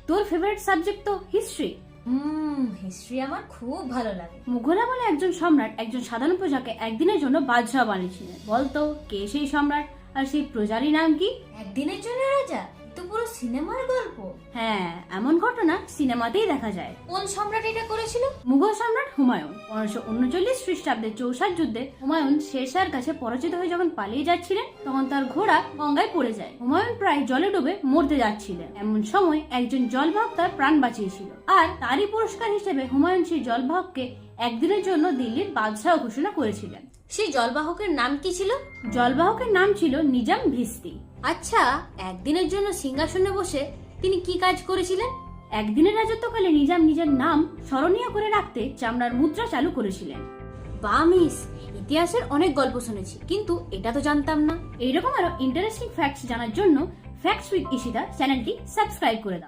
তোর favourite subject তো history. History আমার খুব ভালো লাগে। মুঘল আমলে একজন সম্রাট একজন সাধারণ প্রজাকে একদিনের জন্য বাদশাহ বানিয়েছিলেন। বলতো কে সেই সম্রাট আর সেই প্রজারই নাম কি? একদিনের জন্য রাজা, তো পুরো সিনেমার গল্প। হ্যাঁ, এমন ঘটনা সিনেমাতেই দেখা যায়। কোন সম্রাট এটা করেছিল? মুঘল সম্রাট হুমায়ুন 1539 খ্রিস্টাব্দে চৌসার যুদ্ধে হুমায়ুন শেরশাহর কাছে পরাজিত হয়ে যখন পালিয়ে যাচ্ছিলেন তখন তার ঘোড়া গঙ্গায় পড়ে যায়। হুমায়ুন প্রায় জলে ডুবে মরতে যাচ্ছিলেন। এমন সময় একজন জলবাহক তার প্রাণ বাঁচিয়েছিল, আর তারই পুরস্কার হিসেবে হুমায়ুন সেই জলবাহককে একদিনের জন্য দিল্লির বাদশাহ ঘোষণা করেছিলেন। সেই জলবাহকের নাম কি ছিল? জলবাহকের নাম ছিল নিজাম ভিস্তি। আচ্ছা, একদিনের জন্য সিংহাসনে বসে তিনি কি কাজ করেছিলেন? একদিনের রাজত্বকালে নিজাম নিজের নাম স্মরণীয় করে রাখতে চামড়ার মুদ্রা চালু করেছিলেন। বা মিস, ইতিহাসের অনেক গল্প শুনেছি, কিন্তু এটা তো জানতাম না। এইরকম আরো ইন্টারেস্টিং ফ্যাক্টস জানার জন্য ফ্যাক্টস উইথ ঈশিতা চ্যানেলটি সাবস্ক্রাইব করে দাও।